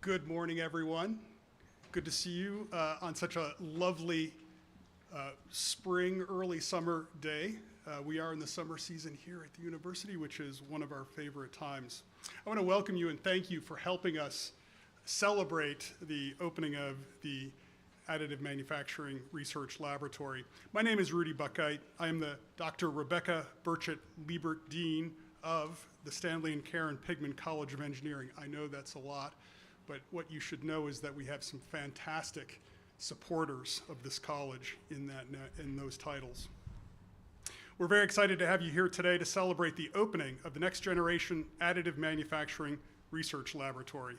Good morning, everyone. Good to see you on such a lovely spring, early summer day. We are in the summer season here at the university, which is one of our favorite times. I want to welcome you and thank you for helping us celebrate the opening of the Additive Manufacturing Research Laboratory. My name is Rudy Buckite. I am the Dr. Rebecca Burchett-Liebert Dean of the Stanley and Karen Pigman College of Engineering. I know that's a lot, but what you should know is that we have some fantastic supporters of this college in those titles. We're very excited to have you here today to celebrate the opening of the next generation Additive Manufacturing Research Laboratory,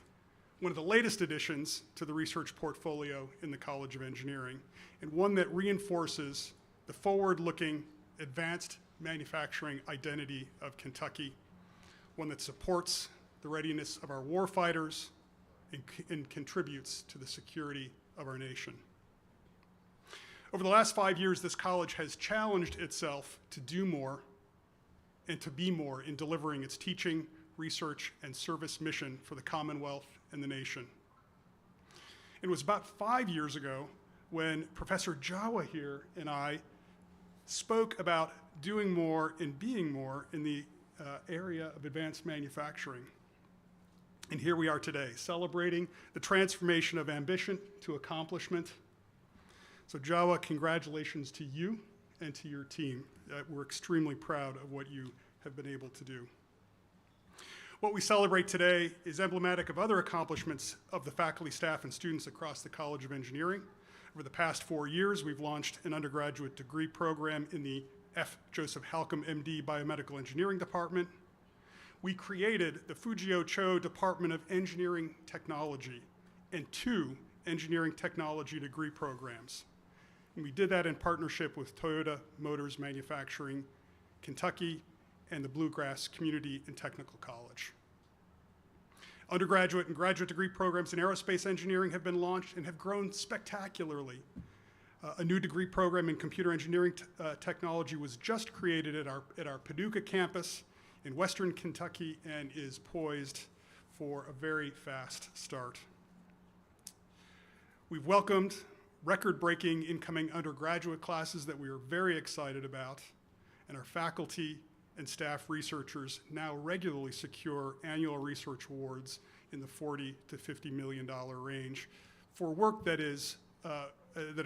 one of the latest additions to the research portfolio in the College of Engineering, and one that reinforces the forward-looking advanced manufacturing identity of Kentucky, one that supports the readiness of our warfighters and contributes to the security of our nation. Over the last 5 years, this college has challenged itself to do more and to be more in delivering its teaching, research, and service mission for the Commonwealth and the nation. It was about 5 years ago when Professor Jawa here and I spoke about doing more and being more in the area of advanced manufacturing. And here we are today, celebrating the transformation of ambition to accomplishment. So Jawa, congratulations to you and to your team. We're extremely proud of what you have been able to do. What we celebrate today is emblematic of other accomplishments of the faculty, staff, and students across the College of Engineering. Over the past 4 years, we've launched an undergraduate degree program in the F. Joseph Halcomb, MD, Biomedical Engineering Department. We created the Fujio Cho Department of Engineering Technology and 2 engineering technology degree programs. And we did that in partnership with Toyota Motors Manufacturing, Kentucky, and the Bluegrass Community and Technical College. Undergraduate and graduate degree programs in aerospace engineering have been launched and have grown spectacularly. A new degree program in computer engineering technology was just created at our Paducah campus in Western Kentucky and is poised for a very fast start. We've welcomed record-breaking incoming undergraduate classes that we are very excited about, and our faculty and staff researchers now regularly secure annual research awards in the $40 to $50 million range for work that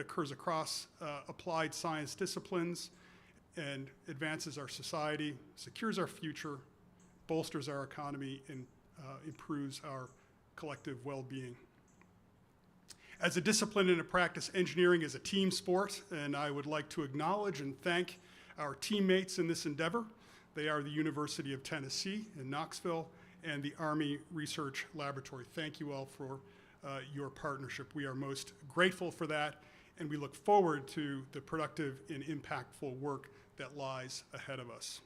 occurs across applied science disciplines and advances our society, secures our future, bolsters our economy, and improves our collective well-being. As a discipline and a practice, engineering is a team sport, and I would like to acknowledge and thank our teammates in this endeavor. They are the University of Tennessee in Knoxville and the Army Research Laboratory. Thank you all for your partnership. We are most grateful for that, and we look forward to the productive and impactful work that lies ahead of us.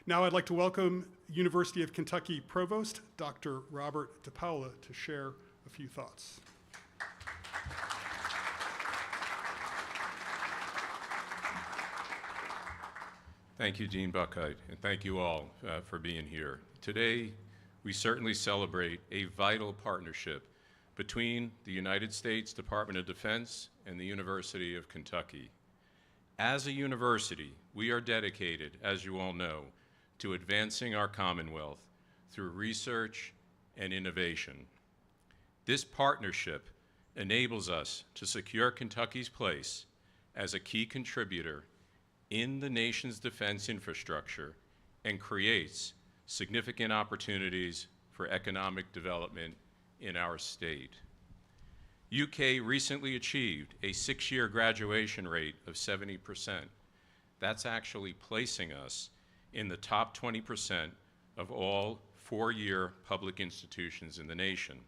Now I'd like to welcome University of Kentucky Provost, Dr. Robert DePaula, to share a few thoughts. Thank you, Dean Buckite, and thank you all for being here. Today, we certainly celebrate a vital partnership between the United States Department of Defense and the University of Kentucky. As a university, we are dedicated, as you all know, to advancing our Commonwealth through research and innovation. This partnership enables us to secure Kentucky's place as a key contributor in the nation's defense infrastructure and creates significant opportunities for economic development in our state. UK recently achieved a 6-year graduation rate of 70%. That's actually placing us in the top 20% of all 4-year public institutions in the nation.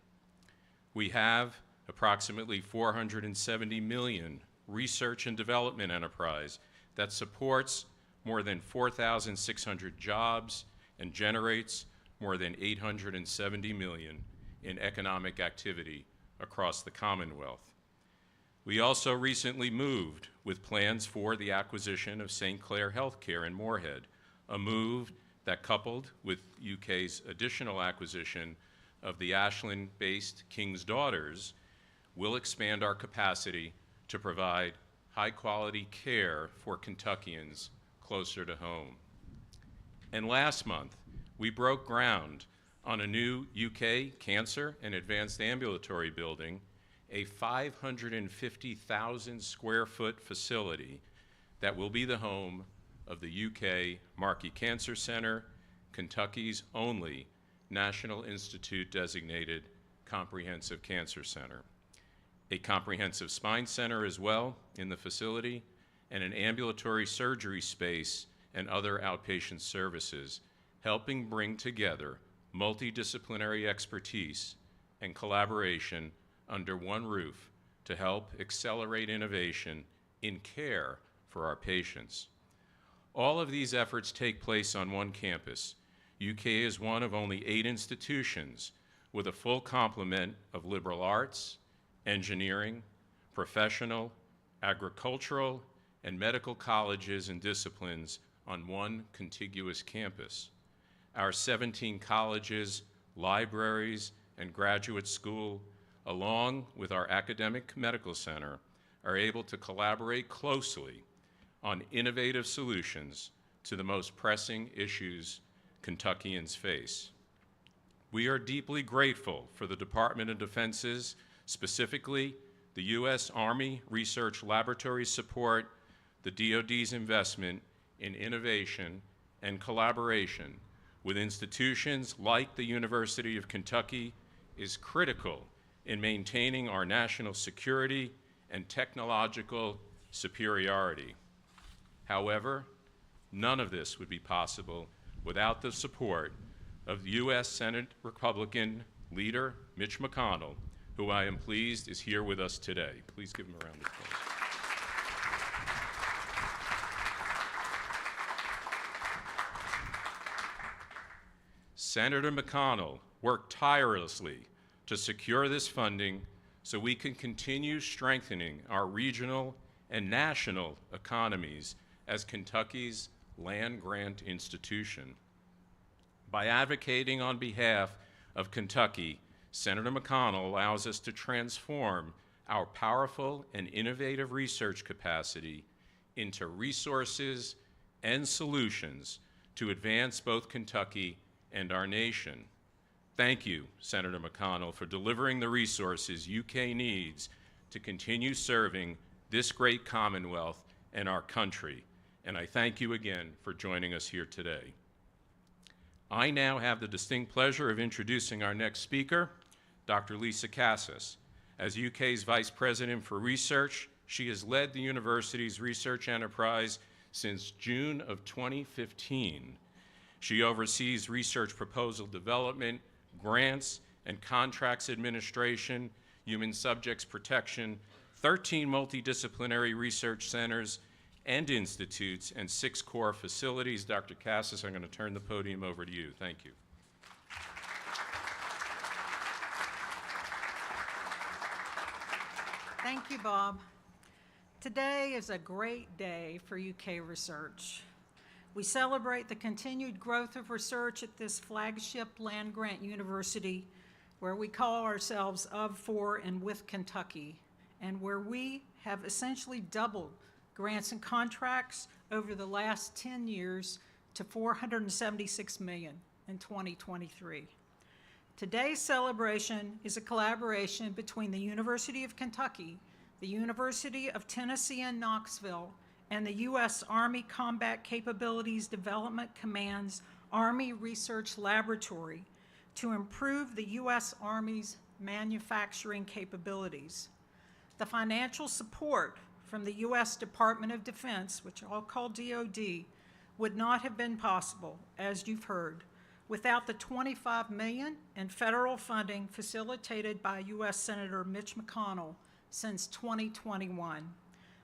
We have approximately $470 million research and development enterprise that supports more than 4,600 jobs and generates more than $870 million in economic activity across the Commonwealth. We also recently moved with plans for the acquisition of St. Clair Healthcare in Moorhead, a move that, coupled with UK's additional acquisition of the Ashland-based King's Daughters will expand our capacity to provide high-quality care for Kentuckians closer to home. And last month, we broke ground on a new UK cancer and advanced ambulatory building, a 550,000 square foot facility that will be the home of the UK Markey Cancer Center, Kentucky's only National Institute designated comprehensive cancer center. A comprehensive spine center as well in the facility, and an ambulatory surgery space and other outpatient services, helping bring together multidisciplinary expertise and collaboration under one roof to help accelerate innovation in care for our patients. All of these efforts take place on one campus. UK is one of only 8 institutions with a full complement of liberal arts, engineering, professional, agricultural, and medical colleges and disciplines on one contiguous campus. Our 17 colleges, libraries, and graduate school, along with our academic medical center, are able to collaborate closely on innovative solutions to the most pressing issues Kentuckians face. We are deeply grateful for the Department of Defense's, specifically the U.S. Army Research Laboratory's support, the DoD's investment in innovation and collaboration with institutions like the University of Kentucky is critical in maintaining our national security and technological superiority. However, none of this would be possible without the support of U.S. Senate Republican leader Mitch McConnell, who I am pleased is here with us today. Please give him a round of applause. Senator McConnell worked tirelessly to secure this funding so we can continue strengthening our regional and national economies as Kentucky's land-grant institution. By advocating on behalf of Kentucky, Senator McConnell allows us to transform our powerful and innovative research capacity into resources and solutions to advance both Kentucky and our nation. Thank you, Senator McConnell, for delivering the resources UK needs to continue serving this great Commonwealth and our country. And I thank you again for joining us here today. I now have the distinct pleasure of introducing our next speaker, Dr. Lisa Cassis. As UK's Vice President for Research, she has led the university's research enterprise since June of 2015. She oversees research proposal development, grants and contracts administration, human subjects protection, 13 multidisciplinary research centers and institutes, and 6 core facilities. Dr. Cassis, I'm going to turn the podium over to you. Thank you. Thank you, Bob. Today is a great day for UK research. We celebrate the continued growth of research at this flagship land-grant university, where we call ourselves of, for, and with Kentucky, and where we have essentially doubled grants and contracts over the last 10 years to $476 million in 2023. Today's celebration is a collaboration between the University of Kentucky, the University of Tennessee in Knoxville, and the U.S. Army Combat Capabilities Development Command's Army Research Laboratory to improve the U.S. Army's manufacturing capabilities. The financial support from the U.S. Department of Defense, which I'll call DoD, would not have been possible, as you've heard, without the $25 million in federal funding facilitated by U.S. Senator Mitch McConnell since 2021.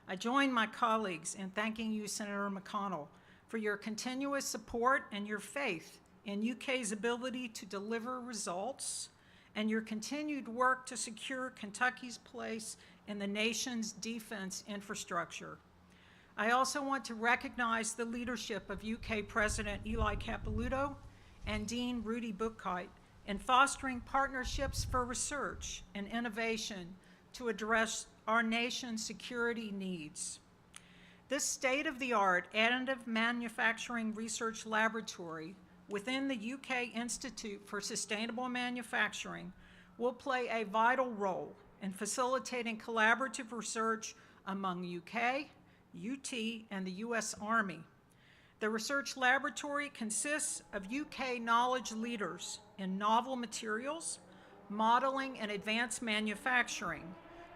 I join my colleagues in thanking you, Senator McConnell, for your continuous support and your faith in UK's ability to deliver results and your continued work to secure Kentucky's place in the nation's defense infrastructure. I also want to recognize the leadership of UK President Eli Capilouto and Dean Rudy Buchheit in fostering partnerships for research and innovation to address our nation's security needs. This state-of-the-art additive manufacturing research laboratory within the UK Institute for Sustainable Manufacturing will play a vital role in facilitating collaborative research among UK, UT, and the US Army. The research laboratory consists of UK knowledge leaders in novel materials, modeling, and advanced manufacturing,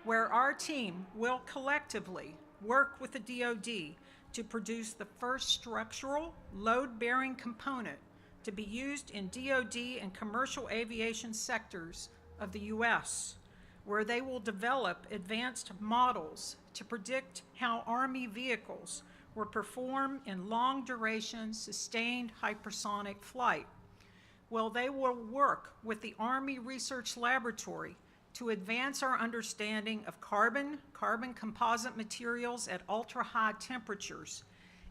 where our team will collectively work with the DoD to produce the first structural load-bearing component to be used in DoD and commercial aviation sectors of the US, where they will develop advanced models to predict how Army vehicles will perform in long-duration sustained hypersonic flight. Well, they will work with the Army Research Laboratory to advance our understanding of carbon composite materials at ultra-high temperatures,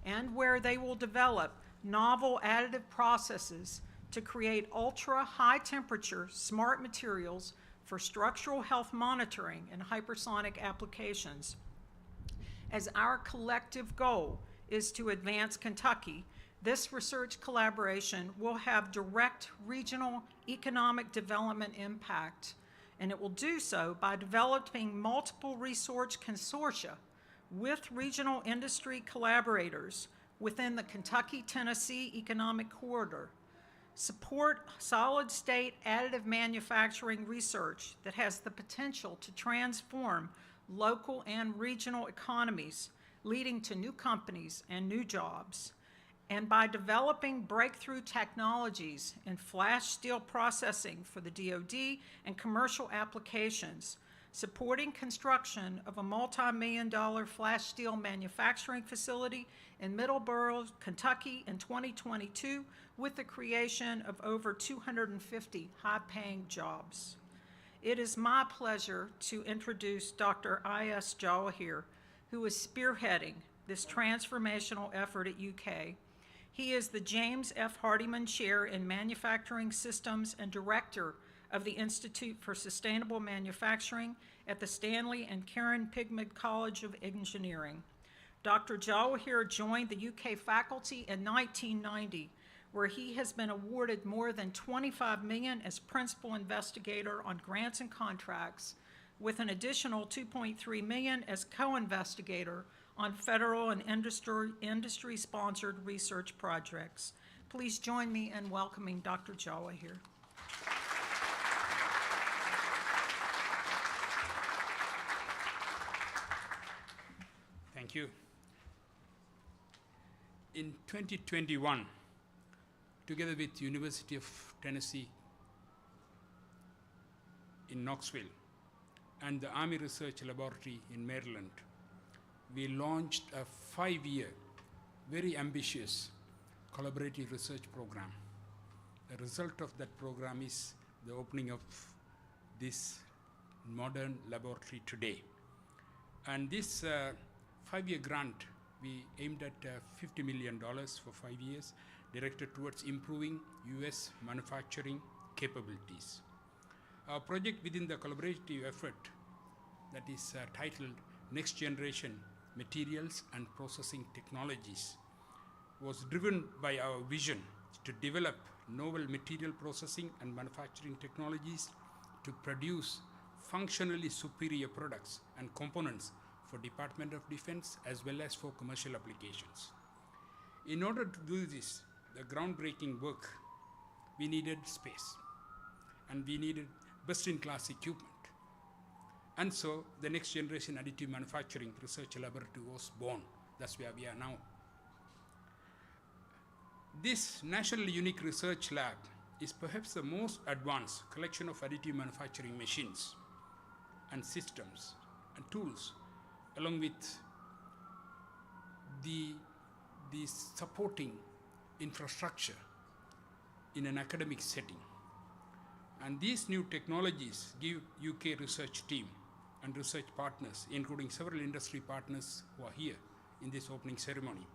and where they will develop novel additive processes to create ultra-high temperature smart materials for structural health monitoring and hypersonic applications. As our collective goal is to advance Kentucky, this research collaboration will have direct regional economic development impact, and it will do so by developing multiple research consortia with regional industry collaborators within the Kentucky-Tennessee Economic Corridor. Support solid-state additive manufacturing research that has the potential to transform local and regional economies, leading to new companies and new jobs. And by developing breakthrough technologies in flash steel processing for the DoD and commercial applications, supporting construction of a multi-million-dollar flash steel manufacturing facility in Middleborough, Kentucky in 2022, with the creation of over 250 high-paying jobs. It is my pleasure to introduce Dr. I.S. Jawahir, who is spearheading this transformational effort at UK. He is the James F. Hardiman Chair in Manufacturing Systems and Director of the Institute for Sustainable Manufacturing at the Stanley and Karen Pigmid College of Engineering. Dr. Jawahir joined the UK faculty in 1990, where he has been awarded more than $25 million as principal investigator on grants and contracts, with an additional $2.3 million as co-investigator on federal and industry-sponsored research projects. Please join me in welcoming Dr. Jawahir. Thank you. In 2021, together with University of Tennessee in Knoxville and the Army Research Laboratory in Maryland, we launched a 5-year, very ambitious collaborative research program. The result of that program is the opening of this modern laboratory today. And this 5-year grant, we aimed at $50 million for 5 years, directed towards improving US manufacturing capabilities. Our project within the collaborative effort that is titled Next Generation Materials and Processing Technologies was driven by our vision to develop novel material processing and manufacturing technologies to produce functionally superior products and components for Department of Defense as well as for commercial applications. In order to do this, the groundbreaking work, we needed space and we needed best-in-class equipment. And so the Next Generation Additive Manufacturing Research Laboratory was born. That's where we are now. This nationally unique research lab is perhaps the most advanced collection of additive manufacturing machines and systems and tools, along with the supporting infrastructure in an academic setting. And these new technologies give UK research team and research partners, including several industry partners who are here in this opening ceremony,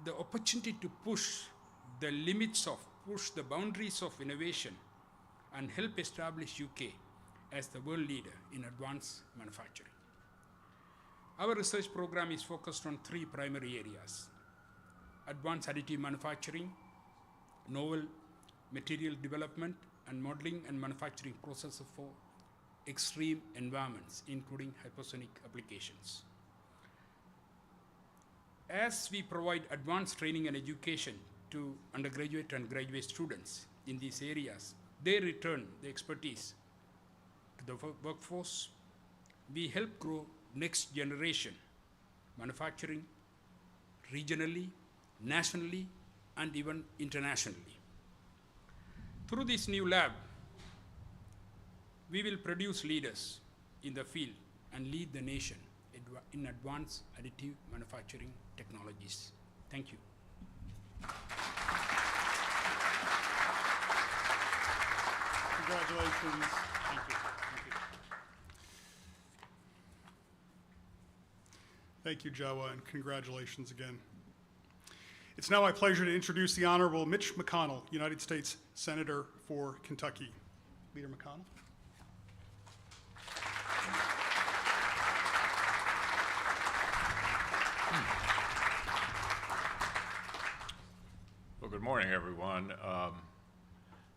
the opportunity to push the boundaries of innovation and help establish UK as the world leader in advanced manufacturing. Our research program is focused on three primary areas: advanced additive manufacturing, novel material development, and modeling and manufacturing processes for extreme environments, including hypersonic applications. As we provide advanced training and education to undergraduate and graduate students in these areas, they return the expertise to the workforce. We help grow next generation manufacturing regionally, nationally, and even internationally. Through this new lab, we will produce leaders in the field and lead the nation in advanced additive manufacturing technologies. Thank you. Congratulations. Thank you. Thank you. Thank you, Jawa, and congratulations again. It's now my pleasure to introduce the Honorable Mitch McConnell, United States Senator for Kentucky. Leader McConnell. Well, good morning, everyone.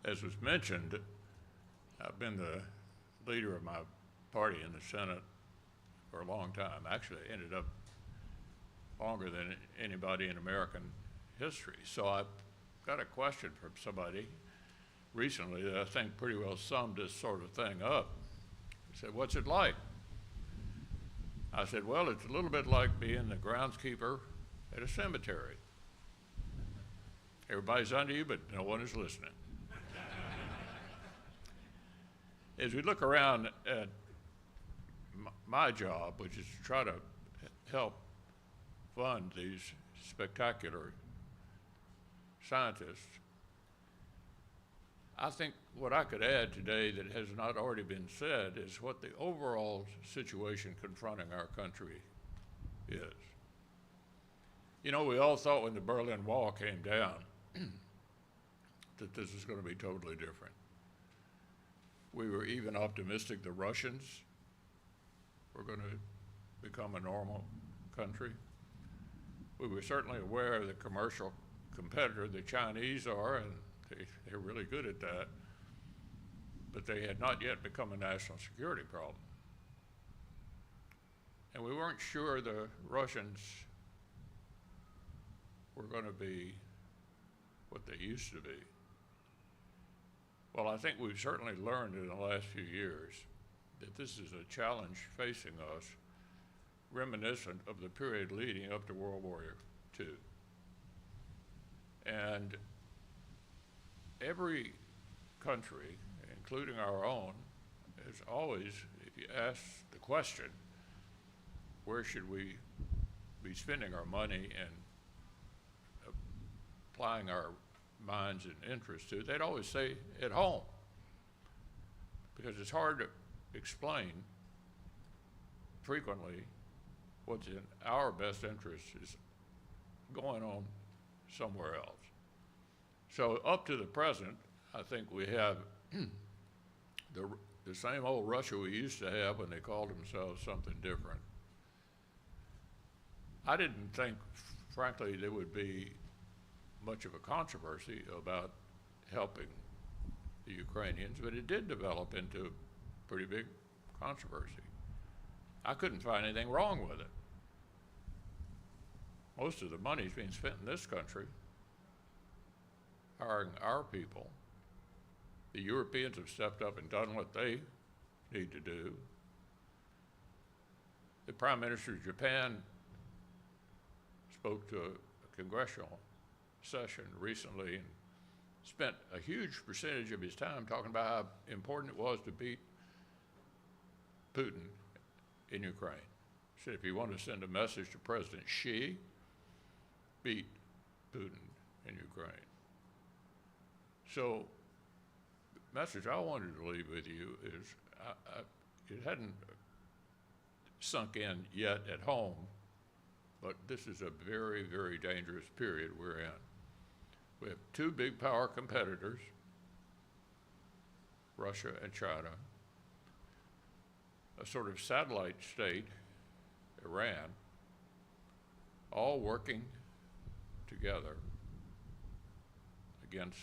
As was mentioned, I've been the leader of my party in the Senate for a long time. Actually, I ended up longer than anybody in American history. So I've got a question from somebody recently that I think pretty well summed this sort of thing up. He said, "What's it like?" I said, "Well, it's a little bit like being the groundskeeper at a cemetery. Everybody's under you, but no one is listening." As we look around at my job, which is to try to help fund these spectacular scientists, I think what I could add today that has not already been said is what the overall situation confronting our country is. You know, we all thought when the Berlin Wall came down that this was going to be totally different. We were even optimistic the Russians were going to become a normal country. We were certainly aware of the commercial competitor the Chinese are, and they're really good at that, but they had not yet become a national security problem. And we weren't sure the Russians were going to be what they used to be. Well, I think we've certainly learned in the last few years that this is a challenge facing us reminiscent of the period leading up to World War II. And every country, including our own, is always, if you ask the question, where should we be spending our money and applying our minds and interests to, they'd always say at home, because it's hard to explain frequently what's in our best interest is going on somewhere else. So up to the present, I think we have the same old Russia we used to have when they called themselves something different. I didn't think, frankly, there would be much of a controversy about helping the Ukrainians, but it did develop into a pretty big controversy. I couldn't find anything wrong with it. Most of the money is being spent in this country, hiring our people. The Europeans have stepped up and done what they need to do. The Prime Minister of Japan spoke to a congressional session recently and spent a huge percentage of his time talking about how important it was to beat Putin in Ukraine. He said if you want to send a message to President Xi, beat Putin in Ukraine. So the message I wanted to leave with you is it hadn't sunk in yet at home, but this is a very, very dangerous period we're in. We have two big power competitors, Russia and China, a sort of satellite state, Iran, all working together against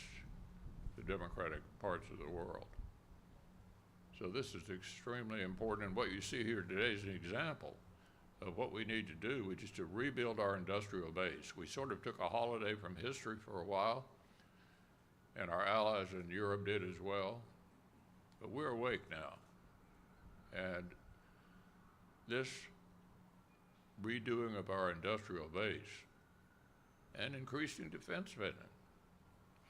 the democratic parts of the world. So this is extremely important, and what you see here today is an example of what we need to do, which is to rebuild our industrial base. We sort of took a holiday from history for a while, and our allies in Europe did as well, but we're awake now. And this redoing of our industrial base and increasing defense spending.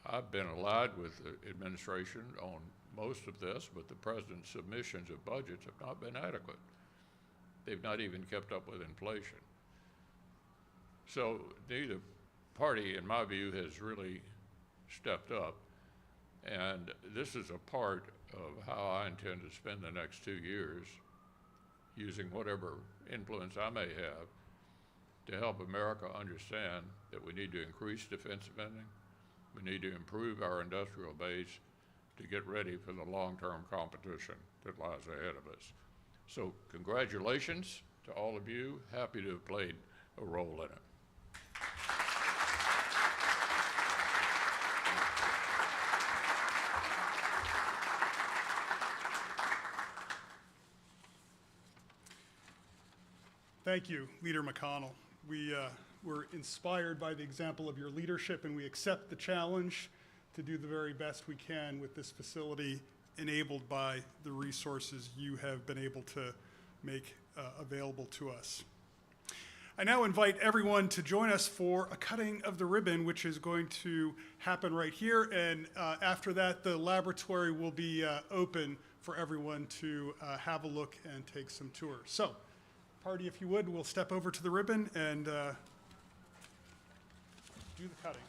I've been allied with the administration on most of this, but the president's submissions of budgets have not been adequate. They've not even kept up with inflation. So neither party, in my view, has really stepped up. And this is a part of how I intend to spend the next 2 years, using whatever influence I may have to help America understand that we need to increase defense spending. We need to improve our industrial base to get ready for the long-term competition that lies ahead of us. So congratulations to all of you. Happy to have played a role in it. Thank you, Leader McConnell. We were inspired by the example of your leadership, and we accept the challenge to do the very best we can with this facility, enabled by the resources you have been able to make available to us. I now invite everyone to join us for a cutting of the ribbon, which is going to happen right here, and after that, the laboratory will be open for everyone to have a look and take some tours. So, party, if you would, we'll step over to the ribbon and do the cutting.